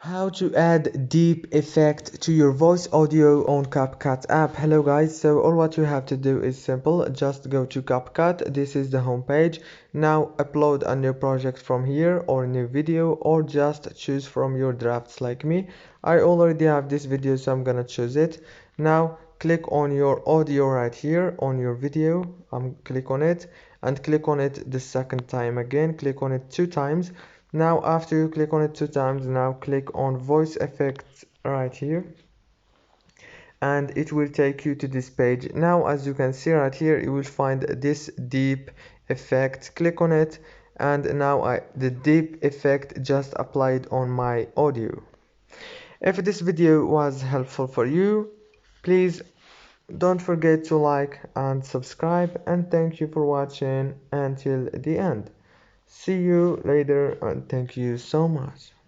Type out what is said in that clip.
How to add deep effect to your voice audio on CapCut app. Hello guys, so all what you have to do is simple. Just go to CapCut. This is the home page. Now upload a new project from here or a new video, or just choose from your drafts like me. I already have this video, so I'm gonna choose it. Now click on your audio right here on your video. Click on it and click on it the second time again. Click on it 2 times. Now after you click on it 2 times, now click on voice effects right here, and it will take you to this page. Now as you can see right here, you will find this deep effect. Click on it, and now the deep effect just applied on my audio. If this video was helpful for you, please don't forget to like and subscribe, and thank you for watching until the end. See you later, and thank you so much.